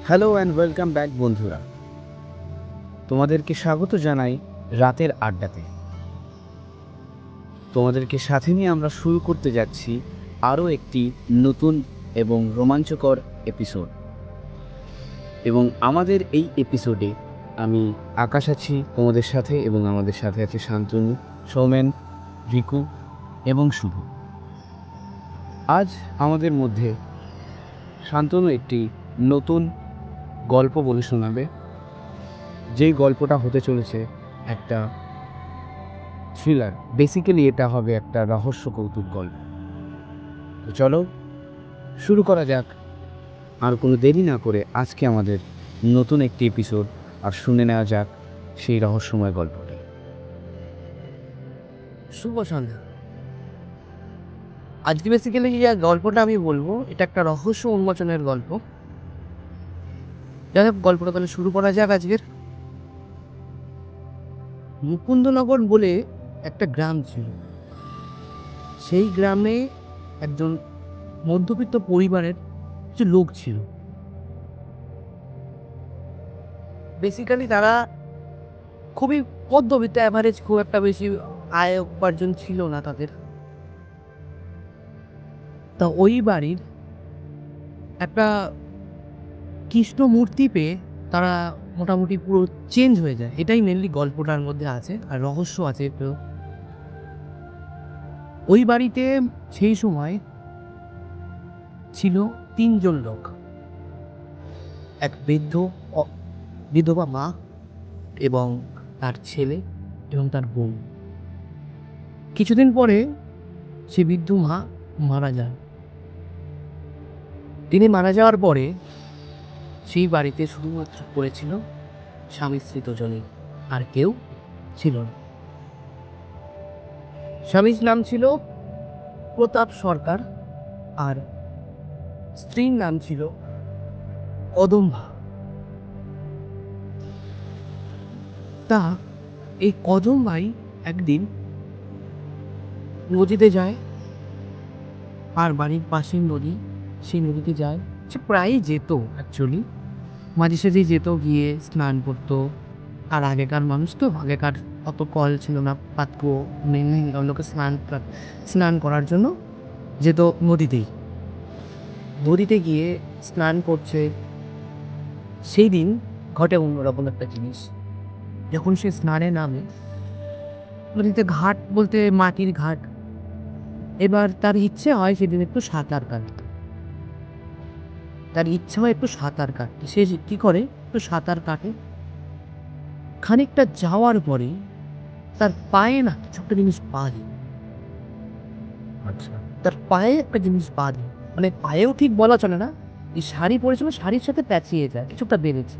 Hello and welcome back বন্ধুরা, তোমাদেরকে স্বাগত জানাই রাতের আড্ডাতে। তোমাদেরকে সাথে নিয়ে আমরা শুরু করতে যাচ্ছি আরও একটি নতুন এবং রোমাঞ্চকর এপিসোড। এবং আমাদের এই এপিসোডে আমি আকাশ আছি তোমাদের সাথে, এবং আমাদের সাথে আছে শান্তনু, সৌমেন, রিকু এবং শুভ। আজ আমাদের মধ্যে শান্তনু একটি নতুন গল্প বলে শোনাবে, যেই গল্পটা হতে চলেছে একটা থ্রিলার। বেসিক্যালি এটা হবে একটা রহস্য কৌতুক গল্প। তো চলো শুরু করা যাক, আর কোনো দেরি না করে আজকে আমাদের নতুন একটি এপিসোড, আর শুনে নেওয়া যাক সেই রহস্যময় গল্পটি। শুভ সন্ধ্যা। আজকে বেসিক্যালি যে গল্পটা আমি বলবো, এটা একটা রহস্য উন্মোচনের গল্প। যাই হোক, গল্পটা তাহলে শুরু করা যাক আজকের। মুকুন্দনগর বলে একটা গ্রাম ছিল। সেই গ্রামে একজন মধ্যবিত্ত পরিবারের কিছু লোক ছিল। বেসিক্যালি তারা খুবই মধ্যবিত্ত, অ্যাভারেজ, খুব একটা বেশি আয় উপার্জন ছিল না তাদের। তা ওই বাড়ির একটা কৃষ্ণ মূর্তি পেয়ে তারা মোটামুটি পুরো চেঞ্জ হয়ে যায়। এটাই মেনলি গল্পটার মধ্যে আছে, আর রহস্য আছে একটু। ওই বাড়িতে সেই সময় ছিল 3 জন লোক, এক বিধবা মা এবং তার ছেলে এবং তার বোন। কিছুদিন পরে সে বৃদ্ধ মা মারা যান। তিনি মারা যাওয়ার পরে সেই বাড়িতে শুধুমাত্র পড়েছিল স্বামী স্ত্রী দুজনেই, আর কেউ ছিল না। স্বামীর নাম ছিল প্রতাপ সরকার, আর স্ত্রীর নাম ছিল কদম্বা। তা এই কদম্বাই একদিন নদীতে যায়, আর বাড়ির পাশের নদী, সেই নদীতে যায়। সে প্রায়ই যেত, অ্যাকচুয়ালি মাঝে সাঝেই যেত, গিয়ে স্নান করতো। আর আগেকার মানুষ তো, আগেকার অত কল ছিল না, পাত্র লোকে স্নান করার জন্য যেত নদীতেই। নদীতে গিয়ে স্নান করছে। সেই দিন ঘটে অন্যরকম একটা জিনিস। যখন সে স্নানে নামে, নদীতে ঘাট বলতে মাটির ঘাট, এবার তার ইচ্ছে হয় সেদিন একটু সাঁতার কাটতে। তার ইচ্ছা হয় একটু সাঁতার কাটতে। সে কী করে, একটু সাঁতার কাটে। খানিকটা যাওয়ার পরে তার পায়ে না কিছু একটা জিনিস বাঁধে। আচ্ছা, তার পায়ে একটা জিনিস বাঁধে, মানে পায়েও ঠিক বলা চলে না, এই শাড়ি পরেছিল, শাড়ির সাথে প্যাঁচিয়ে যায়, কিছু একটা বেড়েছে।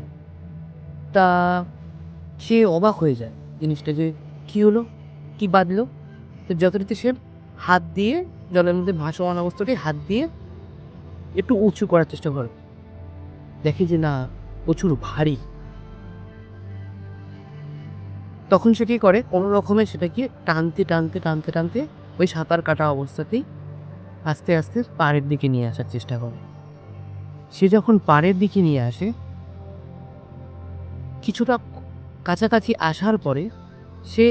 তা সে অবাক হয়ে যায় জিনিসটা, যে কী হলো, কী বাঁধলো। তো যথারীতি সে হাত দিয়ে, জলের মধ্যে ভাসমান অবস্থাতেই হাত দিয়ে একটু উঁচু করার চেষ্টা করে। দেখে যে না, প্রচুর ভারী। তখন সে কী করে, কোনো রকমে সেটাকে টানতে টানতে টানতে টানতে ওই সাঁতার কাটা অবস্থাতেই আস্তে আস্তে পাড়ের দিকে নিয়ে আসার চেষ্টা করে। সে যখন পাড়ের দিকে নিয়ে আসে, কিছুটা কাছাকাছি আসার পরে সে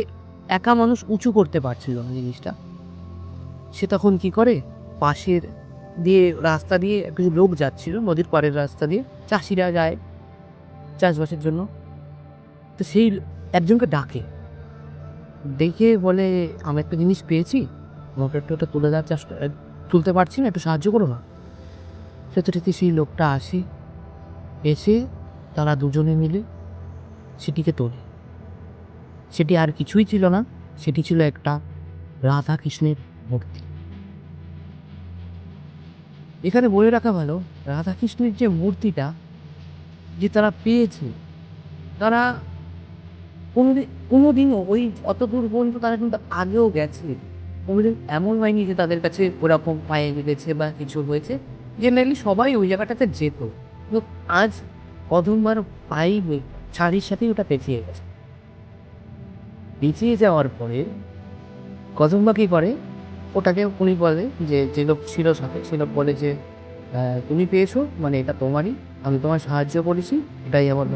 একা মানুষ উঁচু করতে পারছিল না জিনিসটা। সে তখন কি করে, পাশের দিয়ে রাস্তা দিয়ে কিছু লোক যাচ্ছিল, নদীর পাড়ের রাস্তা দিয়ে চাষিরা যায় চাষবাসের জন্য। তো সেই একজনকে ডাকে, ডেকে বলে, আমি একটা জিনিস পেয়েছি, আমাকে একটু ওটা তুলে দেওয়ার চেষ্টা, তুলতে পারছি না, একটু সাহায্য করো না। সেটাতে সেই লোকটা আসে, এসে তারা দুজনে মিলে সেটিকে তোলে। সেটি আর কিছুই ছিল না, সেটি ছিল একটা রাধা কৃষ্ণের মূর্তি। এখানে বলে রাখা ভালো, রাধা কৃষ্ণের যে মূর্তিটা যে তারা পেয়েছে, তারা কোনোদিনও ওই অত দূর পর্যন্ত তারা কিন্তু আগেও গেছে। কোনোদিন এমন হয়নি যে তাদের কাছে ওরকম পায়ে লেগেছে বা কিছু হয়েছে। জেনারেলি সবাই ওই জায়গাটাতে যেত, কিন্তু আজ কদমবার পায়ে শাড়ির সাথেই ওটা পেঁচিয়ে গেছে। পেঁচিয়ে যাওয়ার পরে কদম্বা কী করে, ওটাকে উনি বলে, যে যে লোক ছিল সাথে, সে লোক বলে যে তুমি পেয়েছো মানে এটা তোমারই, আমি তোমার সাহায্য করেছি, এটাই আমার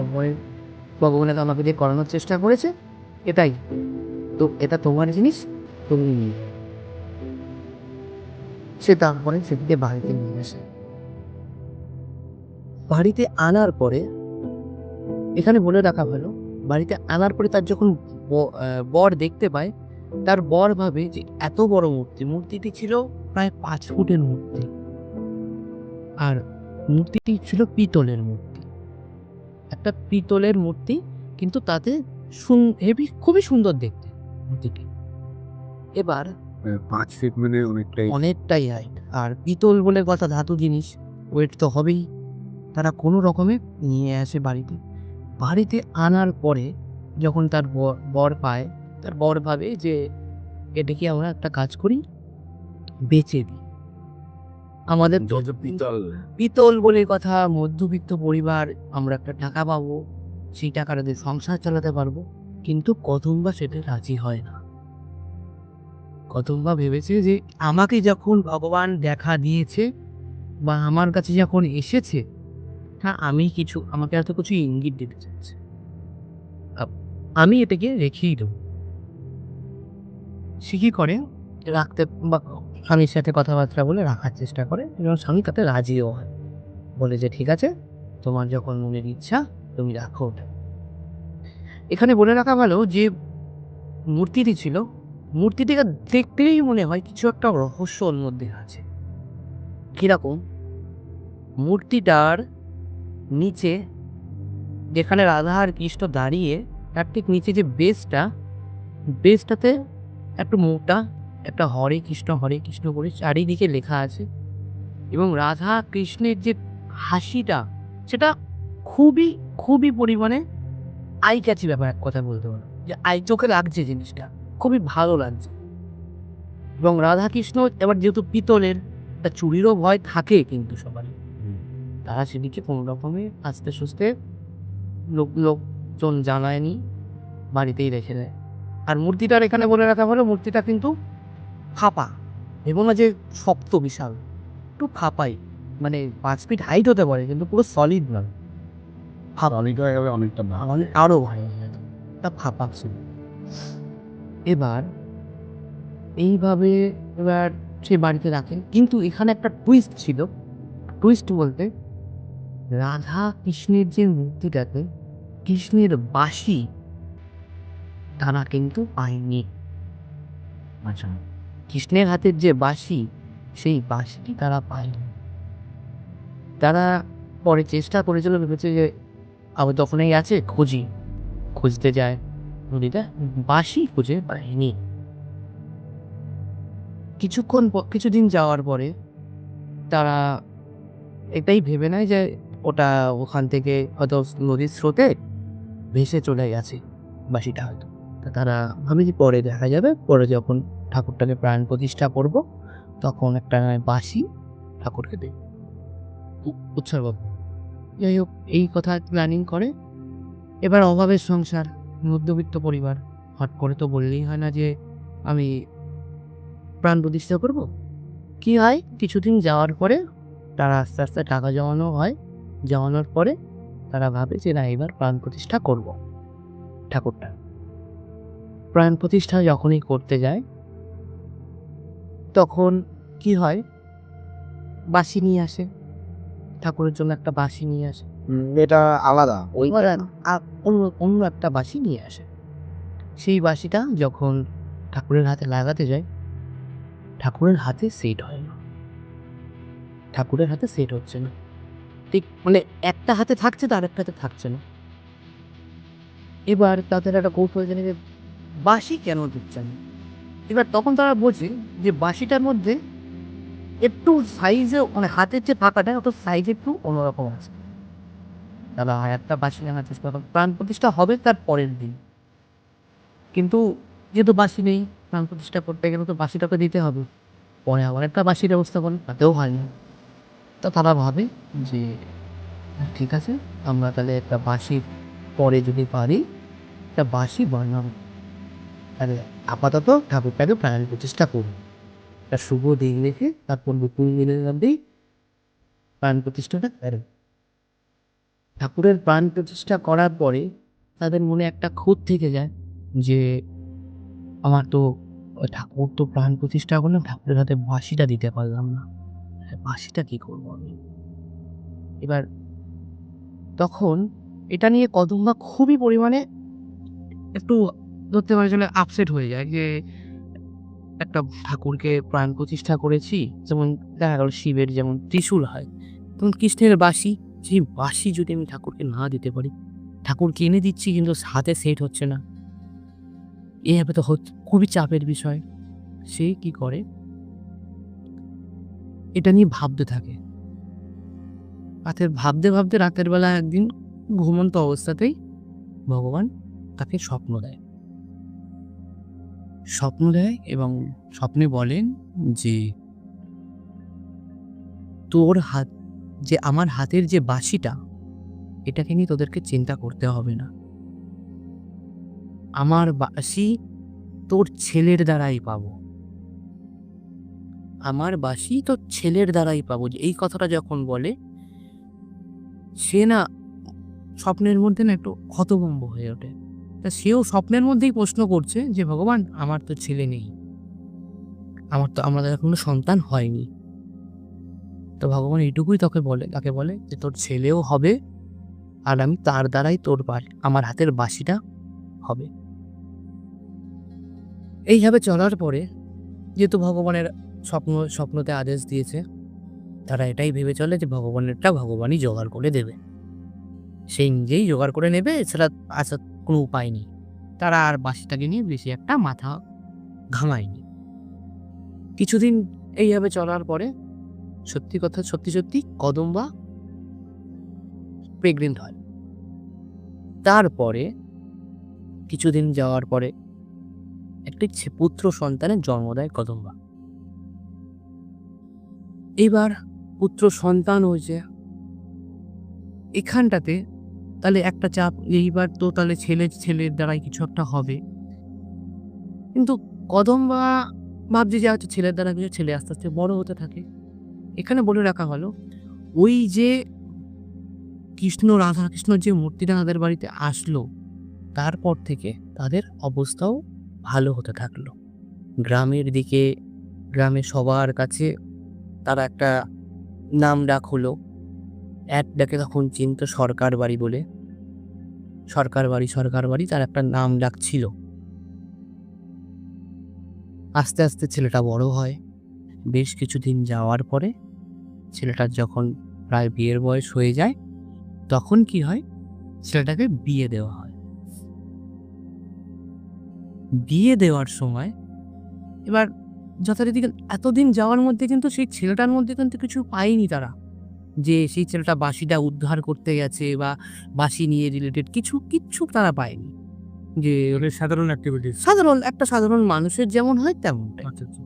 ভগবানের আমাকে দিয়ে করানোর চেষ্টা করেছে, এটাই। তো এটা তোমার জিনিস, তুমি নিয়ে। সে তারপরে সেটিকে বাড়িতে নিয়ে আসে। বাড়িতে আনার পরে এখানে বলে রাখা ভালো, বাড়িতে আনার পরে তার যখন বর দেখতে পায়, তার বর ভাবে যে এত বড় মূর্তি, মূর্তিটি ছিল প্রায় 5 ফুটের মূর্তি, আর মূর্তিটি ছিল পিতলের মূর্তি, একটা পিতলের মূর্তি, কিন্তু তাতে হেভি খুবই সুন্দর দেখতে মূর্তিটি। এবার 5 ফিট মানে অনেকটাই। অনেকটাই হাইট, আর পিতল বলে কথা, ধাতু জিনিস, ওয়েট তো হবেই। তারা কোনো রকমে নিয়ে আসে বাড়িতে। বাড়িতে আনার পরে যখন তার বর পায়, তার বর ভাবে যে এটাকে আমরা একটা কাজ করি, বেচে দিই। আমাদের তো পিতল। পিতল বলে কথা, মধ্যবিত্ত পরিবার, আমরা একটা টাকা পাবো, সেই টাকাটা দিয়ে সংসার চালাতে পারবো। কিন্তু কদম্বা সেটা রাজি হয় না। কদম্বা ভেবেছে যে আমাকে যখন ভগবান দেখা দিয়েছে বা আমার কাছে যখন এসেছে, হ্যাঁ, আমাকে এত কিছু ইঙ্গিত দিতে চাচ্ছে, আমি এটাকে রেখেই দেবো। সে কি করে, রাখতে বা স্বামীর সাথে কথাবার্তা বলে রাখার চেষ্টা করে, এবং স্বামী তাতে রাজিও হয়, বলে যে ঠিক আছে, তোমার যখন মনের ইচ্ছা তুমি রাখো ওটা। এখানে বলে রাখা ভালো যে মূর্তিটি ছিল, মূর্তিটিকে দেখতেই মনে হয় কিছু একটা রহস্য ওর মধ্যে আছে। কিরকম, মূর্তিটার নিচে যেখানে রাধা আর কৃষ্ণ দাঁড়িয়ে, তার ঠিক নিচে যে বেসটাতে একটু মোটা একটা হরে কৃষ্ণ করে চারিদিকে লেখা আছে, এবং রাধা কৃষ্ণের যে হাসিটা, সেটা খুবই খুবই পরিমাণে আই ক্যাচি ব্যাপার, এক কথা বলতে পারো যে চোখে লাগছে জিনিসটা, খুবই ভালো লাগছে। এবং রাধা কৃষ্ণ এবার যেহেতু পিতলের, তা চুরিরও ভয় থাকে কিন্তু সবারই, তারা সেদিকে কোনো রকমে আস্তে সুস্তে লোকজন জানায়নি, বাড়িতেই রেখে দেয়। আর মূর্তিটার এখানে বলে রাখা ভালো, মূর্তিটা কিন্তু ফাঁপা, এবং না যে শক্ত বিশাল, একটু ফাঁপাই, মানে 5 ফিট হাইট হতে পারে কিন্তু পুরো সলিড নয়, অনেকটা ভালো। আরো ভাই তা ফাঁপা ছিল। এবার এইভাবে এবার সে বাড়িতে রাখে, কিন্তু এখানে একটা টুইস্ট ছিল। টুইস্ট বলতে, রাধা কৃষ্ণের যে মূর্তিটাতে কৃষ্ণের বাঁশি তারা কিন্তু পায়নি। আচ্ছা, কৃষ্ণের হাতের যে বাঁশি, সেই বাঁশিটি তারা পায়নি। তারা পরে চেষ্টা করেছিল, ভেবেছে যে আবার তখনই আছে, খুঁজতে যায় নদীটা, বাঁশি খুঁজে পায়নি। কিছুদিন যাওয়ার পরে তারা এটাই ভেবে নেয় যে ওটা ওখান থেকে হয়তো নদীর স্রোতে ভেসে চলে গেছে বাঁশিটা হয়তো। তা তারা ভাবে যে পরে দেখা যাবে, পরে যখন ঠাকুরটাকে প্রাণ প্রতিষ্ঠা করব, তখন একটা বাঁশি ঠাকুরকে দেব, উৎসর্গ। যাই হোক, এই কথা প্ল্যানিং করে। এবার অভাবের সংসার, মধ্যবিত্ত পরিবার, হট করে তো বললেই হয় না যে আমি প্রাণ প্রতিষ্ঠা করব। কি হয়, কিছুদিন যাওয়ার পরে তারা আস্তে আস্তে টাকা জমানো হয়, জমানোর পরে তারা ভাবে যে না, এবার প্রাণ প্রতিষ্ঠা করব ঠাকুরটা। প্রাণ প্রতিষ্ঠা যখনই করতে যায়, তখন কি হয়, বাঁশি নিয়ে আসে, ঠাকুরের জন্য একটা বাঁশি নিয়ে আসে। এটা আলাদা ওই। অন্য একটা বাঁশি নিয়ে আসে। সেই বাঁশিটা যখন ঠাকুরের হাতে লাগাতে যায়, ঠাকুরের হাতে সেট হয় না, ঠাকুরের হাতে সেট হচ্ছে না, ঠিক মানে একটা হাতে থাকছে তো আরেকটা হাতে থাকছে না। এবার তাদের একটা কৌতূহল জানে যে বাঁশি কেন দিচ্ছে না। এবার তখন তারা বোঝে যে বাঁশিটার মধ্যে একটু সাইজে, মানে হাতের যে ফাঁকাটা ওটা সাইজে একটু অন্যরকম আছে। তারা একটা বাঁশি নেওয়ার চেষ্টা করে, প্রাণ প্রতিষ্ঠা হবে তার পরের দিন, কিন্তু যেহেতু বাঁশি নেই, প্রাণ প্রতিষ্ঠা করতে গেলে তো বাঁশিটাকে দিতে হবে। পরে আবার একটা বাঁশির ব্যবস্থা করে, তাতেও হয়নি। তা তারা ভাবে যে ঠিক আছে, আমরা তাহলে একটা বাঁশি পরে যদি পারি, একটা বাঁশি বানাবো, তাহলে আপাতত ঠাকুরটাকে প্রাণ প্রতিষ্ঠা করবো, একটা শুভ দিন রেখে তারপর নতুন দিনের মধ্যেই প্রাণ প্রতিষ্ঠাটা করে। ঠাকুরের প্রাণ প্রতিষ্ঠা করার পরে তাদের মনে একটা খুঁত থেকে যায় যে আমার তো ওই ঠাকুর তো প্রাণ প্রতিষ্ঠা করলাম, ঠাকুরের হাতে বাঁশিটা দিতে পারলাম না, বাঁশিটা কি করবো আমি? এবার তখন এটা নিয়ে কদম্বা খুবই পরিমাণে একটু ধরতে পারা চলে আপসেট হয়ে যায় যে একটা ঠাকুরকে প্রাণ প্রতিষ্ঠা করেছি, যেমন দেখা গেল শিবের যেমন ত্রিশূল হয়, তেমন কৃষ্ণের বাঁশি, সেই বাঁশি যদি আমি ঠাকুরকে না দিতে পারি, ঠাকুরকে এনে দিচ্ছি কিন্তু হাতে সেট হচ্ছে না, এভাবে তো খুবই চাপের বিষয়। সে কি করে, এটা নিয়ে ভাবতে থাকে। ভাবতে ভাবতে রাতের বেলা একদিন ঘুমন্ত অবস্থাতেই ভগবান তাকে স্বপ্ন দেয় এবং স্বপ্নে বলেন যে তোর হাত, যে আমার হাতের যে বাঁশিটা, এটাকে নিয়ে তোদেরকে চিন্তা করতে হবে না, আমার বাঁশি তোর ছেলের দ্বারাই পাবো, আমার বাঁশি তোর ছেলের দ্বারাই পাবো। এই কথাটা যখন বলে, সে না স্বপ্নের মধ্যে না একটু হতভম্ব হয়ে ওঠে। তা সেও স্বপ্নের মধ্যেই প্রশ্ন করছে যে ভগবান, আমার তো ছেলে নেই, আমাদের কোনো সন্তান হয়নি। তো ভগবান এইটুকুই তাকে বলে যে তোর ছেলেও হবে, আর আমি তার দ্বারাই আমার হাতের বাঁশিটা হবে। এইভাবে চলার পরে, যেহেতু ভগবানের স্বপ্নতে আদেশ দিয়েছে, তারা এটাই ভেবে চলে যে ভগবানেরটা ভগবানই জোগাড় করে দেবে, সেই নিজেই জোগাড় করে নেবে, এছাড়া আসার কোনো উপায় নেই। তারা আর বাঁশিটাকে নিয়ে বেশি একটা মাথা ঘামায়নি। কিছুদিন এইভাবে চলার পরে সত্যি কদম্বা প্রেগনেন্ট হয়। তারপরে কিছুদিন যাওয়ার পরে একটি পুত্র সন্তানের জন্ম দেয় কদম্বা। এবার পুত্র সন্তান হয়েছে, এখানটাতে তাহলে একটা চাপ, এইবার তো তাহলে ছেলের দ্বারাই কিছু একটা হবে। কিন্তু কদম্বা ভাবছে যে হয়তো ছেলের দ্বারা কিছু, ছেলে আস্তে আস্তে বড় হতে থাকে। এখানে বলে রাখা হলো, ওই যে রাধা কৃষ্ণর যে মূর্তিটা তাদের বাড়িতে আসলো, তারপর থেকে তাদের অবস্থাও ভালো হতে থাকলো। গ্রামে সবার কাছে তারা একটা নাম ডাক হলো। এক ডাকে তখন চিনত সরকার বাড়ি বলে, সরকার বাড়ি তার একটা নাম ডাক ছিল। আস্তে আস্তে ছেলেটা বড় হয়। বেশ কিছুদিন যাওয়ার পরে ছেলেটার যখন প্রায় বিয়ের বয়স হয়ে যায়, তখন কি হয়, ছেলেটাকে বিয়ে দেওয়া হয়। বিয়ে দেওয়ার সময় এবার যথারীতি এতদিন যাওয়ার মধ্যে কিন্তু সেই ছেলেটার মধ্যে কিন্তু কিছু পায়নি তারা, যে সেই ছেলেটা বাঁশিটা উদ্ধার করতে গেছে বা বাঁশি নিয়ে রিলেটেড কিচ্ছু তারা পায়নি। যে সাধারণ অ্যাক্টিভিটিস। সাধারণ মানুষের যেমন হয় তেমন। আচ্ছা আচ্ছা।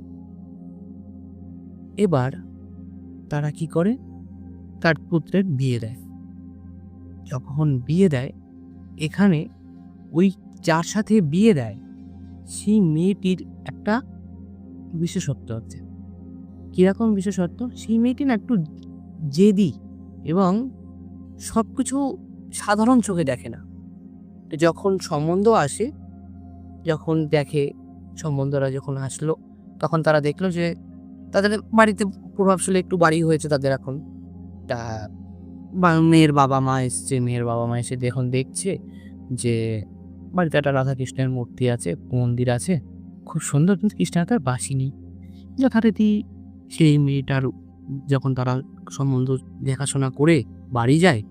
এবার তারা কি করে, তার পুত্রের বিয়ে দেয়। যখন বিয়ে দেয়, এখানে ওই যার সাথে বিয়ে দেয় সেই মেয়েটির একটা বিশেষত্ব আছে। কিরকম বিশেষত্ব, সেই মেয়েটি না একটু জেদি এবং সবকিছু সাধারণ চোখে দেখে না। যখন সম্বন্ধ আসে, যখন দেখে সম্বন্ধরা যখন আসলো, তখন তারা দেখলো যে তাদের বাড়িতে প্রভাবশালী একটু বাড়ি হয়েছে তাদের এখন। তা মেয়ের বাবা মা এসে যখন দেখছে যে বাড়িতে একটা রাধাকৃষ্ণের মূর্তি আছে, মন্দির আছে, খুব সুন্দর, কিন্তু কৃষ্ণের হাতে বাঁশি নেই। যথারীতি সেই মেয়েটার যখন তারা সম্বন্ধ দেখাশোনা করে বাড়ি যায়,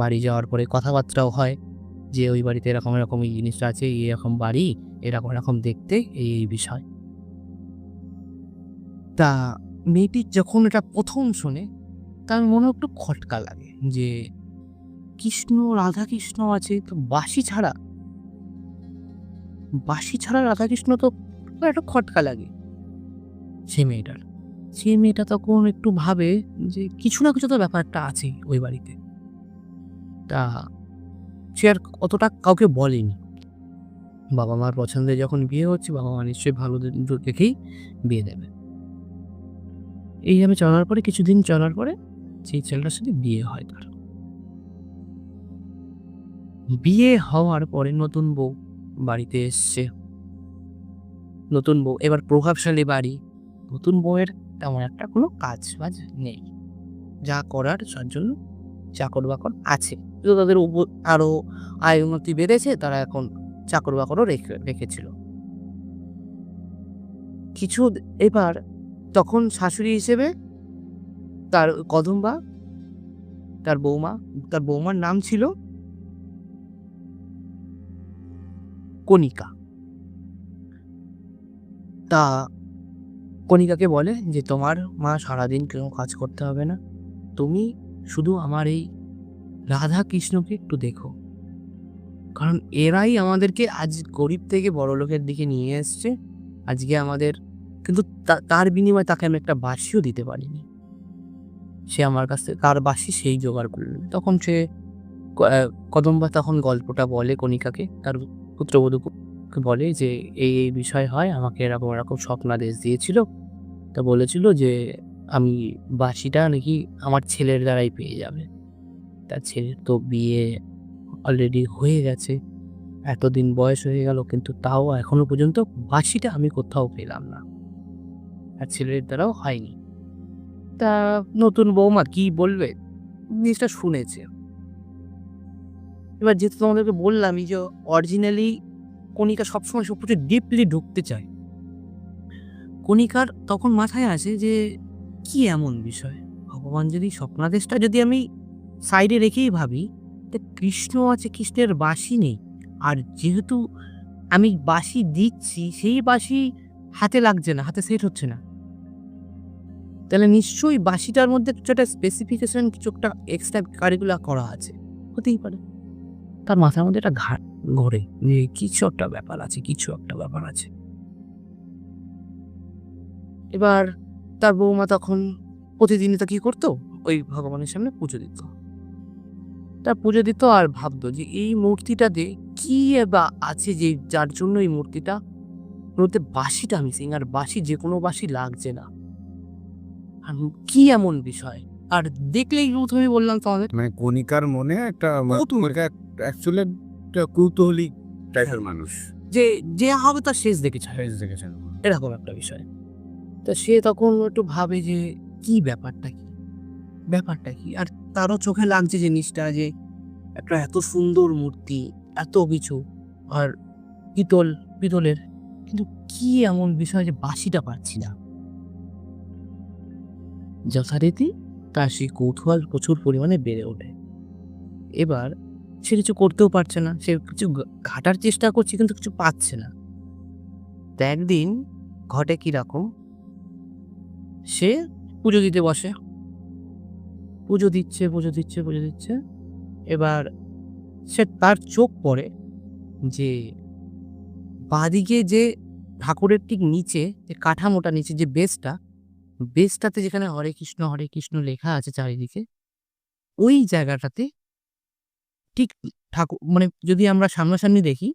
বাড়ি যাওয়ার পরে কথাবার্তাও হয় যে ওই বাড়িতে এরকম এই জিনিসটা আছে, এরকম বাড়ি, এরকম দেখতে, এই বিষয়। তা মেয়েটি যখন এটা প্রথম শোনে, তার মনে একটু খটকা লাগে যে রাধাকৃষ্ণ আছে, তো বাঁশি ছাড়া রাধাকৃষ্ণ, তো একটা খটকা লাগে সেই মেয়েটা তখন একটু ভাবে যে কিছু না কিছু তো ব্যাপারটা আছে ওই বাড়িতে। তা সে আর অতটা কাউকে বলেনি। বাবা মার পছন্দে যখন বিয়ে হচ্ছে, বাবা মা নিশ্চয়ই ভালো দেখেই বিয়ে দেবে। এইভাবে কিছুদিন চলার পরে সেই ছেলেটার সাথে বিয়ে হয় তার। বিয়ে হওয়ার পরে নতুন বউ বাড়িতে এসছে। নতুন বউ এবার প্রভাবশালী বাড়ি, নতুন বউয়ের তেমন একটা কোনো কাজ বাজ নেই, যা করার তার জন্য চাকর বাকর আছে, কিন্তু তাদের আরো আয় উন্নতি বেড়েছে, তারা এখন চাকর বাকরও রেখেছিল কিছু। এবার তখন শাশুড়ি হিসেবে তার কদম্বা, তার বৌমার নাম ছিল কণিকা। তা কণিকাকে বলে যে তোমার মা সারাদিন কেউ কাজ করতে হবে না, তুমি শুধু আমার এই রাধা কৃষ্ণকে একটু দেখো, কারণ এরাই আমাদেরকে আজ গরিব থেকে বড় লোকের দিকে নিয়ে এসছে। আজকে আমাদের কিন্তু তার বিনিময়ে তাকে আমি একটা বাঁশিও দিতে পারিনি, সে আমার কাছ থেকে তার বাঁশি সেই জোগাড় করলেন। তখন সে কদম্বা তখন গল্পটা বলে কণিকাকে, তার পুত্রবধূকে বলে যে এই এই বিষয় হয়, আমাকে এরকম এরকম স্বপ্নাদেশ দিয়েছিল, তা বলেছিল যে আমি বাঁশিটা নাকি আমার ছেলের দ্বারাই পেয়ে যাবে। তার ছেলের তো বিয়ে অলরেডি হয়ে গেছে, এতদিন বয়স হয়ে গেল, কিন্তু তাও এখনো পর্যন্ত বাঁশিটা আমি কোথাও পেলাম না, আর ছেলের দ্বারাও হয়নি। তা নতুন বৌমা কি বলবে, জিনিসটা শুনেছে। এবার যেহেতু তোমাদেরকে বললামই যে অরিজিনালি কণিকা সবসময় সব কিছু ডিপলি ঢুকতে চায়, কণিকার তখন মাথায় আসে যে কি এমন বিষয়, ভগবান যদি স্বপ্নাদেশটা যদি আমি সাইডে রেখেই ভাবি, তা কৃষ্ণ আছে, কৃষ্ণের বাঁশি নেই, আর যেহেতু আমি বাঁশি দিচ্ছি সেই বাঁশি হাতে লাগছে না, হাতে সেট হচ্ছে না, তাহলে নিশ্চয়ই বাঁশিটার মধ্যে কিছু একটা স্পেসিফিকেশন, কিছু একটা এক্সট্রা কারিকুলার করা আছে, হতেই পারে। তার মাথার মধ্যে একটা ঘোরে যে কিছু একটা ব্যাপার আছে, কিছু একটা ব্যাপার আছে। এবার তার বৌমা তখন প্রতিদিনই তা কি করতো, ওই ভগবানের সামনে পুজো দিত। তার পুজো দিত আর ভাবতো যে এই মূর্তিটাতে কি বা আছে, যে যার জন্য এই মূর্তিটা মধ্যে বাঁশিটা মিসিং, আর বাঁশি যে কোনো বাঁশি লাগছে না, আর কি এমন বিষয়। আর দেখলেই প্রথমে বললাম তোমাদের মানে কণিকার মনে একটা অ্যাকচুয়ালি কৌতূহলী টাইপের মানুষ, যে যে হবে তার শেষ দেখেছে, দেখেছেন। এরকম একটা বিষয়। তা সে তখন একটু ভাবে যে কি ব্যাপারটা কি, আর তারও চোখে লাগছে জিনিসটা, যে একটা এত সুন্দর মূর্তি, এত কিছু, আর পিতলের, কিন্তু কি এমন বিষয় যে বাঁশিটা পাচ্ছি না। যথারীতি তার সেই কৌতূহল প্রচুর পরিমাণে বেড়ে ওঠে। এবার সে কিছু করতেও পারছে না, সে কিছু ঘাটার চেষ্টা করছে কিন্তু কিছু পাচ্ছে না। তা একদিন ঘটে কিরকম, সে পুজো দিতে বসে, পুজো দিচ্ছে। এবার তার চোখ পড়ে যে বাঁদিকে যে ঠাকুরের ঠিক নিচে যে কাঠামোটা, নিচে যে বেসটাতে যেখানে হরে কৃষ্ণ লেখা আছে চারিদিকে, ওই জায়গাটাতে ঠিক ঠাকুর, মানে যদি আমরা সামনাসামনি দেখি,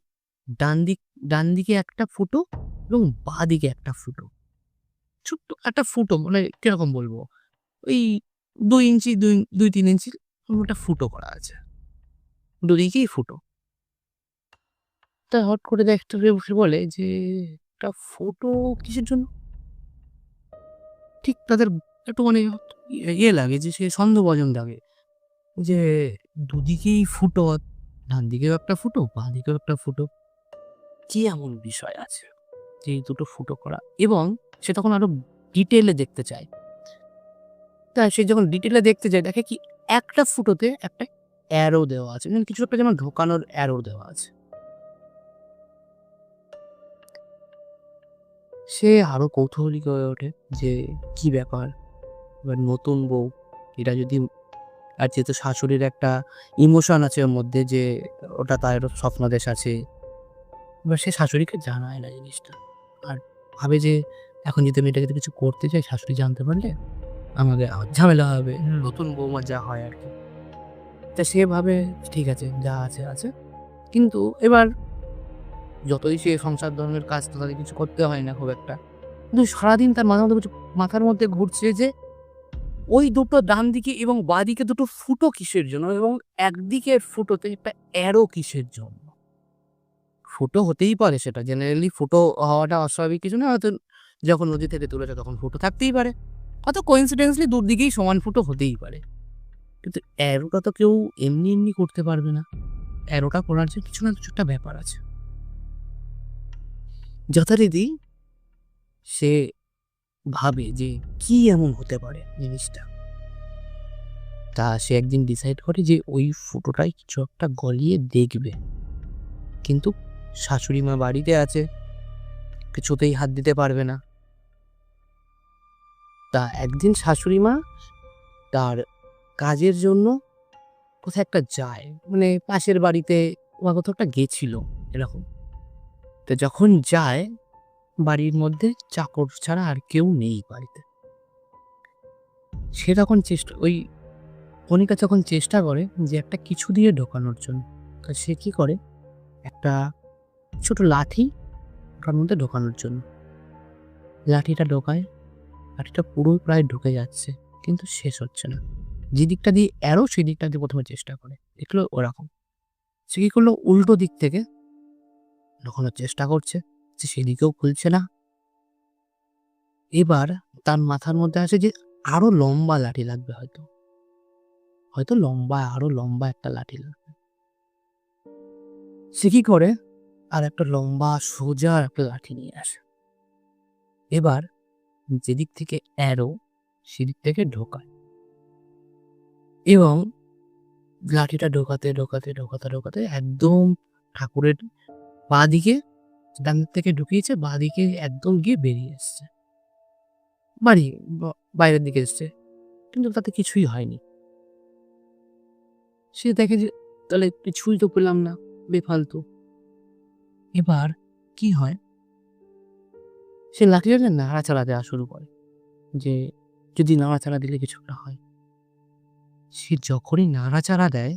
ডান দিকে একটা ফুটো এবং বাঁ দিকে একটা ফুটো, ছোট্ট একটা ফুটো, মানে কিরকম বলবো, ওই 2 ইঞ্চি 2-3 ইঞ্চি একটা ফুটো করা আছে, দুদিকেই ফুটো। তা হট করে দেখতে বসে বলে যে একটা ফটো কিসের জন্য, ঠিক তাদের একটু মানে লাগে, যে সে সন্দেহভাজন লাগে যে দুদিকেই ফুটো, ডান দিকেও একটা ফুটো, বাঁ দিকেও একটা ফুটো, কি এমন বিষয় আছে যে এই দুটো ফুটো করা। এবং সে তখন আরো ডিটেলে দেখতে চায়। তা সে যখন ডিটেলে দেখতে যায়, দেখে কি একটা ফুটোতে একটা অ্যারো দেওয়া আছে, মানে কিছু একটা যেমন ঢোকানোর অ্যারো দেওয়া আছে। সে আরো কৌতূহলী হয়ে ওঠে যে কি ব্যাপার। এবার নতুন বউ, এটা যদি, আর যেহেতু শাশুড়ির একটা ইমোশন আছে ওর মধ্যে, যে ওটা তার স্বপ্নাদেশ আছে, এবার সে শাশুড়িকে জানায় না জিনিসটা, আর ভাবে যে এখন যদি আমি এটাকে কিছু করতে চাই, শাশুড়ি জানতে পারলে আমাদের ঝামেলা হবে, নতুন বৌমা যা হয় আর কি। তা সে ভাবে ঠিক আছে, যা আছে আছে। কিন্তু এবার যতই সে সংসার ধর্মের কাজ, তো তাদের কিছু করতে হয় না খুব একটা, কিন্তু সারাদিন তার মাথার মধ্যে ঘুরছে যে ওই দুটো ডান দিকে এবং বাঁ দিকে দুটো ফুটো কিসের জন্য, এবং একদিকের ফুটোতে একটা অ্যারো কিসের জন্য? ফুটো হতেই পারে, সেটা জেনারেলি ফুটো হওয়াটা অস্বাভাবিক কিছু না, হয়তো যখন নদী থেকে তুলেছে তখন ফুটো থাকতেই পারে, হয়তো কোইন্সিডেন্সলি দুদিকেই সমান ফুটো হতেই পারে। কিন্তু অ্যারোটা তো কেউ এমনি এমনি করতে পারবে না, অ্যারোটা করার যে কিছু না কিছু একটা ব্যাপার আছে। যথারীতি সে ভাবে যে কি এমন হতে পারে জিনিসটা। তা সে একদিন ডিসাইড করে যে ওই ফুটোটাই কিছু একটা গলিয়ে দেখবে, কিন্তু শাশুড়ি মা বাড়িতে আছে, কিছুতেই হাত দিতে পারবে না। তা একদিন শাশুড়ি মা তার কাজের জন্য কোথায় একটা যায়, মানে পাশের বাড়িতে বা কোথাও একটা গেছিল এরকম। তো যখন যায়, বাড়ির মধ্যে চাকর ছাড়া আর কেউ নেই বাড়িতে। সে তখন ওই কণিকা যখন চেষ্টা করে যে একটা কিছু দিয়ে ঢোকানোর জন্য, তো সে কি করে, একটা ছোট লাঠি ওটার মধ্যে ঢোকানোর জন্য লাঠিটা ঢোকায়। লাঠিটা পুরো প্রায় ঢুকে যাচ্ছে, কিন্তু শেষ হচ্ছে না। যে দিকটা দিয়ে অ্যারো সেই দিকটা দিয়ে প্রথমে চেষ্টা করে, দেখলো ওরকম। সে কি করলো, উল্টো দিক থেকে ঢোকানোর চেষ্টা করছে, যে সেদিকেও খুলছে না। এবার তার মাথার মধ্যে আসে যে আরো লম্বা লাঠি লাগবে, হয়তো আরো লম্বা একটা লাঠি লাগবে। সে কি করে, আর একটা লম্বা সোজা একটা লাঠি নিয়ে আসে। এবার যেদিক থেকে অ্যারো সেদিক থেকে ঢোকায়, এবং লাঠিটা ঢোকাতে ঢোকাতে ঢোকাতে ঢোকাতে একদম ঠাকুরের বাঁ দিকে, ডান দিক থেকে ঢুকিয়েছে, বাঁ দিকে একদম গিয়ে বেরিয়ে এসছে, বাইরের দিকে এসছে, কিন্তু তাতে কিছুই হয়নি। সে দেখে যে তাহলে কিছুই তো পেলাম না, বেফালতু। এবার কি হয়, সে লাঠিটাকে নাড়াচাড়া দেওয়া শুরু করে, যে যদি নাড়াচাড়া দিলে কিছু একটা হয়। সে যখনই নাড়াচাড়া দেয়,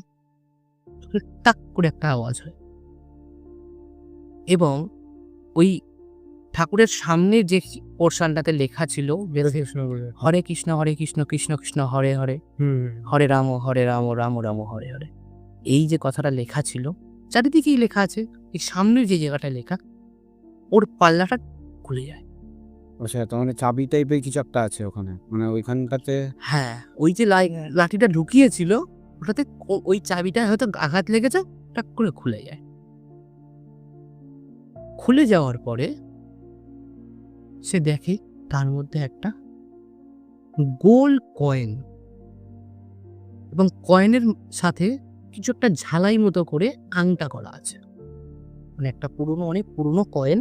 টাক করে একটা আওয়াজ হয়, এবং ওই ঠাকুরের সামনে যে পোর্শনটাতে লেখা ছিল, হরে কৃষ্ণ কৃষ্ণ কৃষ্ণ হরে হরে, হরে রাম রাম রাম হরে হরে, এই যে কথাটা লেখা ছিল, চারিদিকেই লেখা আছে, এই সামনের যে জায়গাটায় লেখা, ওর পাল্লাটা খুলে যায়। আচ্ছা, তার মানে চাবি টাইপের কিছু একটা আছে ওখানে, মানে ওইখানটাতে। হ্যাঁ, ওই যে লাঠিটা ঢুকিয়েছিল ওটাতে ওই চাবিটা হয়তো আঘাত লেগেছে, টাক করে খুলে যায়। খুলে যাওয়ার পরে সে দেখে তার মধ্যে একটা গোল কয়েন, এবং কয়েনের সাথে কিছু একটা ঝালাই মতো করে আংটা করা আছে, মানে একটা অনেক পুরনো কয়েন,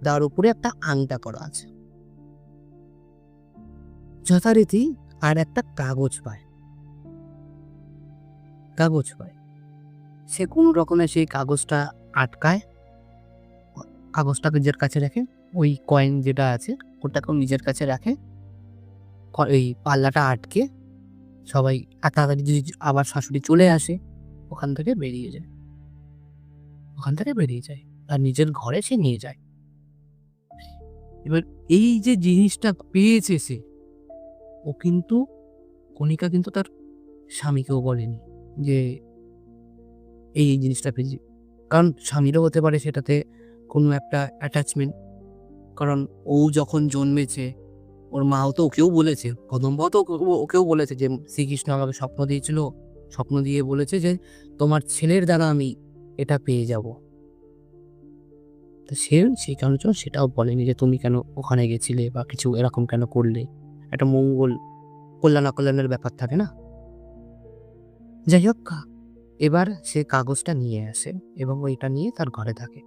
তার উপরে একটা আংটা করা আছে। যথারীতি আর একটা কাগজ পায়, সে কোনো রকমে সেই কাগজটা আটকায়, কাগজটাকে নিজের কাছে রাখে, ওই কয়েন যেটা আছে ওটাকেও নিজের কাছে রাখে, ওই পাল্লাটা আটকে সবাই তাড়াতাড়ি যদি আবার শাশুড়ি চলে আসে, ওখান থেকে বেরিয়ে যায়, আর নিজের ঘরে সে নিয়ে যায়। এবার এই যে জিনিসটা পেয়েছে সে, ও কিন্তু কণিকা কিন্তু তার স্বামীকেও বলেনি যে এই জিনিসটা পেয়েছি, কারণ স্বামীরও হতে পারে সেটাতে কোনো একটা অ্যাটাচমেন্ট, কারণ ও যখন জন্মেছে ওর মাও তো ওকেও বলেছে, কদম্বাও তো ওকেও বলেছে যে শ্রীকৃষ্ণ আমাকে স্বপ্ন দিয়েছিল, স্বপ্ন দিয়ে বলেছে যে তোমার ছেলের দ্বারা আমি এটা পেয়ে যাব। তো সেই কারণের জন্য সেটাও বলেনি যে তুমি কেন ওখানে গেছিলে বা কিছু এরকম কেন করলে, একটা কল্যাণ অকল্যাণের ব্যাপার থাকে না। যাই হোক, এবার সে কাগজটা নিয়ে আসে এবং ওইটা নিয়ে তার ঘরে থাকে।